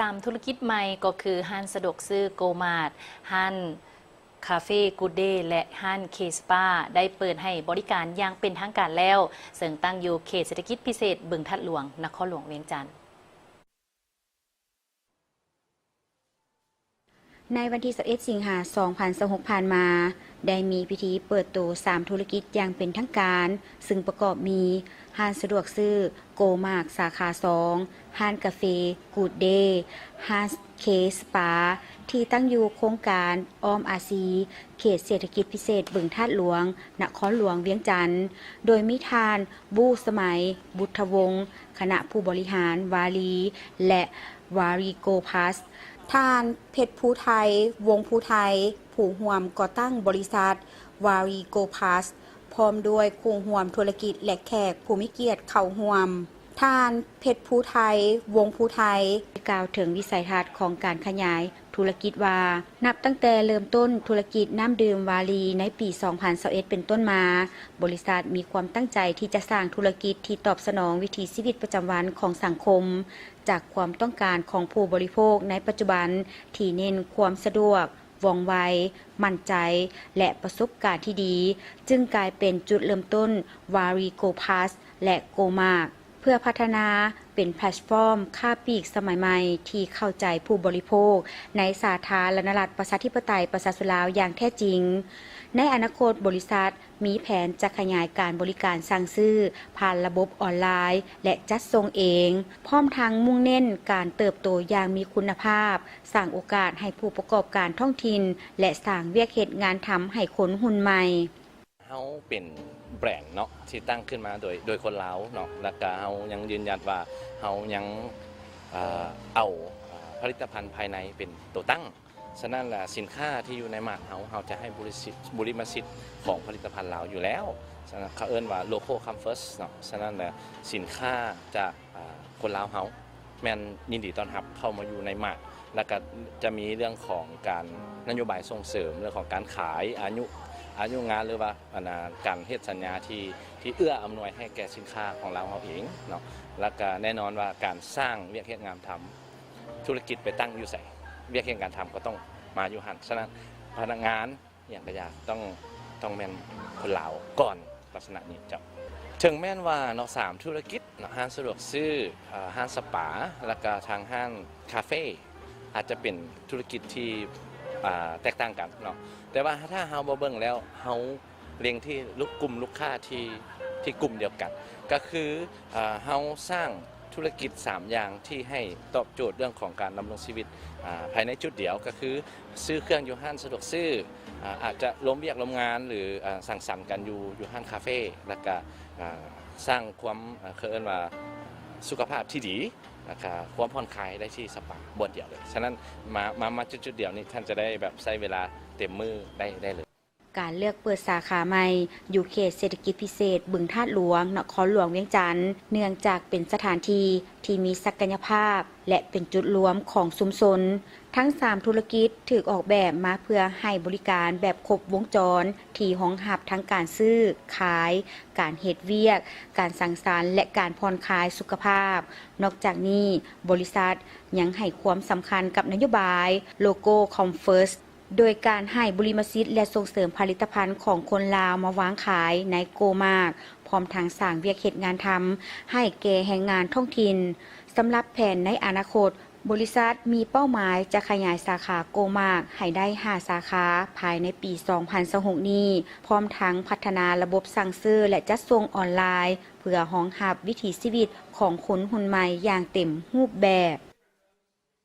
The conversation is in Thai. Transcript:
3ธุรกิจใหม่ก็คือห้างสะดวกซื้อโกมาร์ทห้างคาเฟ่กูดเดย์และห้างเคสปาได้เปิดให้บริการอย่างเป็นทางการแล้วซึ่งตั้งอยู่เขตเศรษฐกิจพิเศษบึงทัดหลวงนครหลวงเวียงจันทร์ในวันที่21 สิงหาคม 2026 ผ่านมาได้มีพิธีเปิดตัว3ธุรกิจอย่างเป็นทางการซึ่งประกอบมีห้างสะดวกซื้อโกมาร์ทสาขา2ห้างกาแฟกูดเดย์ห้างเคสปาที่ตั้งอยู่โครงการอ้อมอาซีเขตเศรษฐกิจพิเศษบึงธาตุหลวงนครหลวงเวียงจันทร์โดยมีทานบูสมัยบุตรวงศ์คณะผู้บริหารวารีและวารีโกพาสท่านเพชรภูไทยวงภูไทยผู้ร่วมก่อตั้งบริษัทวารีโกพาสพร้อมด้วยคู่ร่วมธุรกิจและแขกผู้มีเกียรติเข้าร่วมท่านเพชรภูไทยวงภูไทยกล่าวถึงวิสัยทัศน์ของการขยายธุรกิจว่านับตั้งแต่เริ่มต้นธุรกิจน้ำดื่มวารีในปี 2021 เป็นต้นมาบริษัทมีความตั้งใจที่จะสร้างธุรกิจที่ตอบสนองวิถีชีวิตประจำวันของสังคมจากความต้องการของผู้บริโภคในปัจจุบันที่เน้นความสะดวกว่องไวมั่นใจและประสบการณ์ที่ดีจึงกลายเป็นจุดเริ่มต้นวารีโกพาสและโกมาร์ทเพื่อพัฒนาเป็นแพลตฟอร์มค้าปลีกสมัยใหม่ที่เข้าใจผู้บริโภคในสาธารณรัฐประชาธิปไตยประชาชนลาวอย่างแท้จริงในอนาคตบริษัทมีแผนจะขยายการบริการสั่งซื้อผ่านระบบออนไลน์และจัดส่งเองพร้อมทั้งมุ่งเน้นการเติบโตอย่างมีคุณภาพสร้างโอกาสให้ผู้ประกอบการท้องถิ่นและสร้างเวียกเฮ็ดงานทำให้คนหุ่นใหม่เฮาเป็นแบรนด์เนาะที่ตั้งขึ้นมาโดยคนลาวเนาะแล้วก็เฮายังยืนยันว่าเฮายังเอาผลิตภัณฑ์ภายในเป็นตัวตั้งฉะนั้นล่ะสินค้าที่อยู่ในมาร์ทเฮาจะให้บริมสิทธิ์ของผลิตภัณฑ์ลาวอยู่แล้วฉะนั้นเขาเอิ้นว่า local come first เนาะฉะนั้นล่ะสินค้าจากคนลาวเฮาแม่นยินดีต้อนรับเข้ามาอยู่ในมาร์ทแล้วก็จะมีเรื่องของการนโยบายส่งเสริมเรื่องของการขายอายุงานหรือว่าการเฮ็ดสัญญาที่เอื้ออำนวยให้แก่สินค้าของเราเองเนาะแล้วก็แน่นอนว่าการสร้างเวียกเฮ็ดงานทำธุรกิจไปตั้งอยู่ใส่เวียกเฮ็ดงานทำก็ต้องมาอยู่หันฉะนั้นพนักงานอย่างกระยาต้องแม่นคนลาวก่อนลักษณะนี้จ้ะถึงแม้นว่าเนาะ3ธุรกิจเนาะห้างสะดวกซื้อห้างสปาแล้วก็ทางห้างคาเฟ่อาจจะเป็นธุรกิจที่แตกต่างกันเนาะแต่ว่าถ้าเฮาบ่เบิ่งแล้วเฮาเล็งที่กลุ่มลูกค้าที่กลุ่มเดียวกันก็คือเฮาสร้างธุรกิจ3อย่างที่ให้ตอบโจทย์เรื่องของการดำรงชีวิตภายในจุดเดียวก็คือซื้อเครื่องอยู่ห้างสะดวกซื้ออาจจะล้มเวียกล้มงานหรือสังสรรค์กันอยู่ห้างคาเฟ่แล้วก็สร้างความเอิ้นว่าสุขภาพที่ดีนะครับความผ่อนคลายได้ที่สปาบนเดียวเลยฉะนั้นมาจุดเดียวนี้ท่านจะได้แบบใช้เวลาเต็มมือได้เลยการเลือกเปิดสาขาใหม่อยู่เขตเศรษฐกิจพิเศษบึงธาตุหลวงนครหลวงเวียงจันทร์เนื่องจากเป็นสถานที่ที่มีศักยภาพและเป็นจุดรวมของชุมชนทั้ง3ธุรกิจถูกออกแบบมาเพื่อให้บริการแบบครบวงจรที่รองรับทั้งการซื้อขายการเฮ็ดเวียกการสังสรรค์และการผ่อนคลายสุขภาพนอกจากนี้บริษัทยังให้ความสำคัญกับนโยบายโลโก้ Comfortโดยการให้บริมสิทธิ์และส่งเสริมผลิตภัณฑ์ของคนลาวมาวางขายในโกมาร์ทพร้อมทางสร้างเวียกเฮ็ดงานทำให้แก่แรงงานท้องถิ่นสำหรับแผนในอนาคตบริษัทมีเป้าหมายจะขยายสาขาโกมาร์ทให้ได้5สาขาภายในปี 2026 นี้พร้อมทั้งพัฒนาระบบสั่งซื้อและจัดส่งออนไลน์เพื่อรองรับวิถีชีวิตของคนรุ่นใหม่อย่างเต็มรูปแบบ